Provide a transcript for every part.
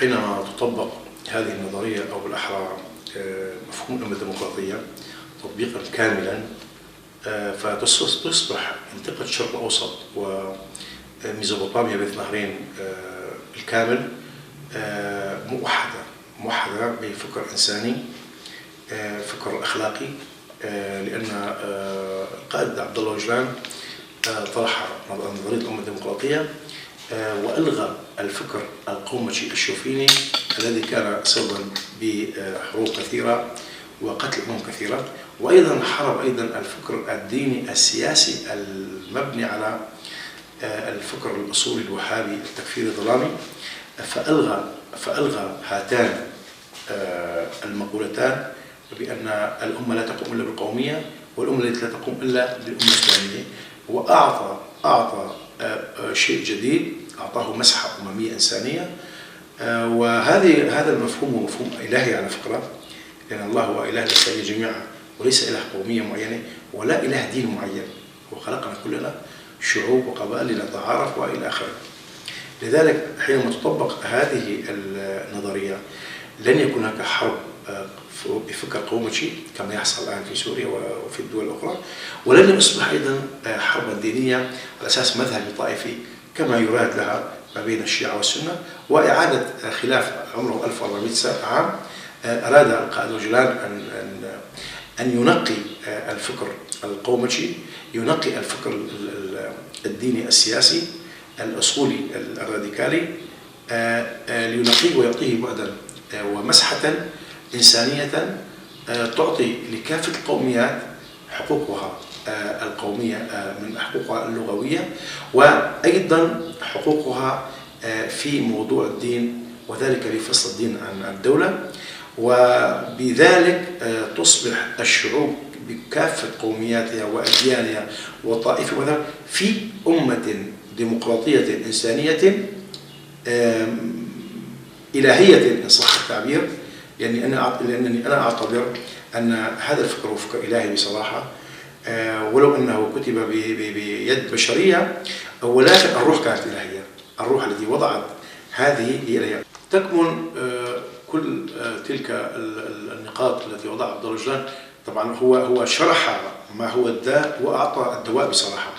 حينما تطبق هذه النظرية أو بالأحرى مفهوم الأمة الديمقراطية تطبيقا كاملا، فتصبح منطقة الشرق الأوسط وميزوبوطاميا بين النهرين بالكامل موحدة بفكر إنساني، فكر أخلاقي، لأن القائد عبد الله أوجلان طرح نظرية الأمة الديمقراطية وألغى الفكر القومجي الشوفيني الذي كان سببا بحروب كثيرة وقتل أمم كثيرة، وأيضا حارب الفكر الديني السياسي المبني على الفكر الأصولي الوهابي التكفيري الظلامي، فألغى هاتان المقولتان بأن الأمة لا تقوم إلا بالقومية والأمة التي لا تقوم إلا بالأمة الإسلامية، وأعطى شيء جديد، أعطاه مسحة أممية إنسانية. هذا المفهوم هو مفهوم إلهي على فكرة، لأن الله هو إله الإنسانية جميعا وليس إله قومية معينة ولا إله دين معين، وخلقنا كلنا شعوب وقبائل لنتعارف وإلى آخره. لذلك حينما تطبق هذه النظرية لن يكون هناك حرب بفكر قومجي كما يحصل الآن في سوريا وفي الدول الأخرى، ولن يصبح أيضا حربا دينية على أساس مذهبي طائفي كما يراد لها ما بين الشيعة والسنة، وإعادة خلاف عمره 1400 عام أراد القائد أوجلان أن ينقي الفكر القومجي، ينقي الفكر الديني السياسي الأصولي الراديكالي، لينقيه ويعطيه بعدا ومسحة إنسانية تعطي لكافة القوميات حقوقها القومية من حقوقها اللغوية، وأيضا حقوقها في موضوع الدين، وذلك لفصل الدين عن الدولة، وبذلك تصبح الشعوب بكافة قومياتها وأديانها وطائفها في أمة ديمقراطية إنسانية إلهية إن صح التعبير، لأنني أنا أعتبر أن هذا الفكر هو فكر إلهي بصراحة، ولو أنه كتب بيد بشرية، ولكن الروح كانت إلهية. الروح التي وضعت هذه هي إلهية. تكمن كل تلك النقاط التي وضعها عبد الله أوجلان. طبعا هو شرح ما هو الداء وأعطى الدواء بصراحة.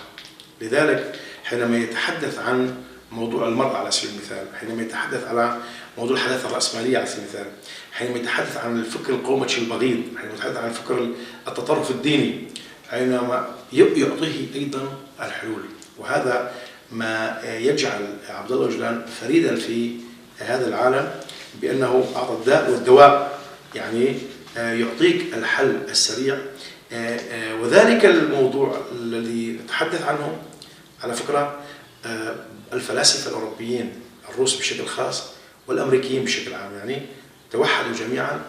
لذلك حينما يتحدث عن موضوع المرأة على سبيل المثال، حينما يتحدث على موضوع الحداثة الرأسمالية على سبيل المثال، حينما يتحدث عن الفكر القومجي البغيض، حينما يتحدث عن الفكر التطرف الديني، حينما يعطيه أيضا الحلول. وهذا ما يجعل عبد الله أوجلان فريدا في هذا العالم، بأنه أعطى الداء والدواء، يعني يعطيك الحل السريع. وذلك الموضوع الذي نتحدث عنه على فكرة الفلاسفة الأوروبيين، الروس بشكل خاص والأمريكيين بشكل عام، يعني توحدوا جميعا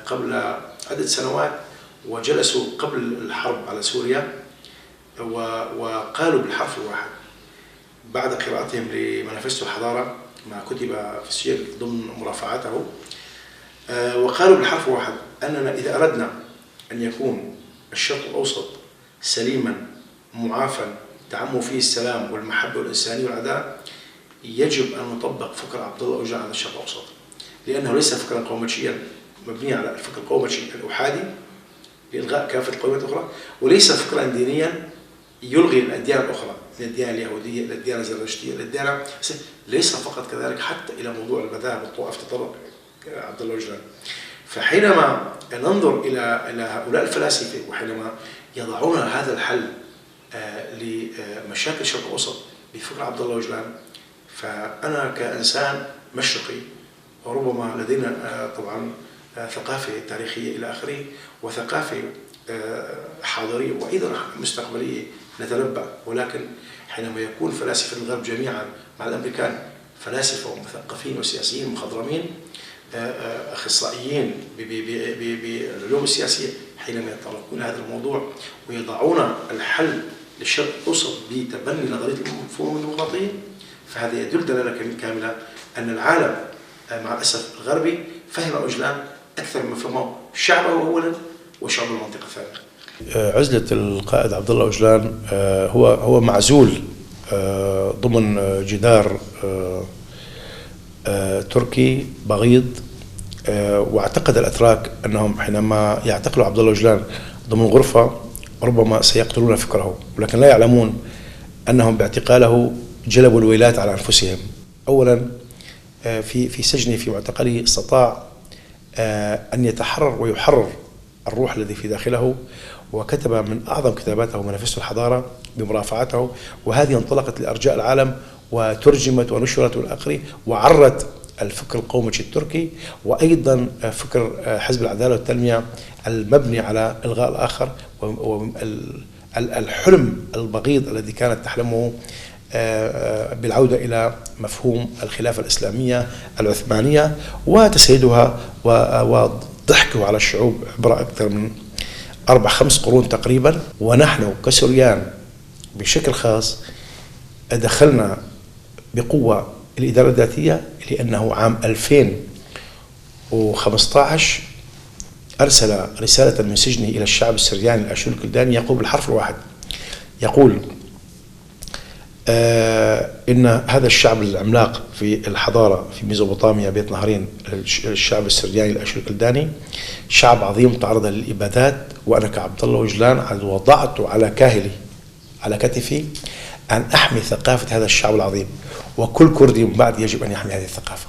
قبل عدة سنوات وجلسوا قبل الحرب على سوريا وقالوا بالحرف الواحد بعد قراءتهم لمانيفستو الحضارة ما كتب في السياق ضمن مرافعاته، وقالوا بالحرف الواحد أننا إذا أردنا أن يكون الشرق الأوسط سليما معافى تعم فيه السلام والمحبة والإنسانية والعدالة، يجب أن نطبق فكر عبد الله أوجلان على الشرق الأوسط، لأنه ليس فكرا قومجيا مبنيا على الفكر القومجي الأحادي لإلغاء كافة القوميات الأخرى، وليس فكرا دينيا يلغي الأديان الأخرى، الديانة اليهودية، الديانة الزرتشتية، الديانة، ليس فقط كذلك، حتى إلى موضوع المذاهب والطوائف تطرق عبد الله أوجلان. فحينما ننظر إلى هؤلاء الفلاسفة وحينما يضعون هذا الحل لمشاكل الشرق الأوسط بفكر عبد الله أوجلان، فأنا كإنسان مشرقي وربما لدينا طبعا ثقافة تاريخية إلى آخره وثقافة حاضرية وأيضا مستقبلية نتنبأ، ولكن حينما يكون فلاسفة الغرب جميعا مع الأمريكان فلاسفة ومثقفين وسياسيين مخضرمين أخصائيين بالعلوم السياسية، حينما يتطرقون هذا الموضوع ويضعون الحل للشرق الأوسط بتبني نظرية المفهوم الديمقراطية، فهذا يدل دلالة كاملة أن العالم مع الأسف الغربي فهم أوجلان أكثر من فهمه شعبه أولا وشعب المنطقة ثانيا. عزلة القائد عبد الله أوجلان هو معزول ضمن جدار تركي بغيض، واعتقد الأتراك أنهم حينما يعتقلوا عبد الله أوجلان ضمن غرفة ربما سيقتلون فكره، ولكن لا يعلمون أنهم باعتقاله جلبوا الويلات على أنفسهم. أولا في سجنه في معتقله استطاع أن يتحرر ويحرر الروح الذي في داخله، وكتب من أعظم كتاباته مانيفستو الحضارة بمرافعته، وهذه انطلقت لأرجاء العالم وترجمت ونشرت والآخر، وعرت الفكر القومي التركي، وأيضا فكر حزب العدالة والتنمية المبني على إلغاء الآخر والحلم البغيض الذي كانت تحلمه بالعودة إلى مفهوم الخلافة الإسلامية العثمانية وتسييدها وضحكه على الشعوب عبر أكثر من 4-5 قرون تقريبا. ونحن كسوريان بشكل خاص دخلنا بقوة الإدارة الذاتية، لأنه عام 2015 أرسل رسالة من سجنه إلى الشعب السرياني الأشول الكلداني يقول بالحرف الواحد، يقول إن هذا الشعب العملاق في الحضارة في ميزوبوطاميا بين نهرين، الشعب السرياني الأشول الكلداني، شعب عظيم تعرض للإبادات، وأنا كعبد الله أوجلان وضعت على كاهلي على كتفي أن أحمي ثقافة هذا الشعب العظيم، وكل كردي من بعد يجب أن يحمي هذه الثقافة.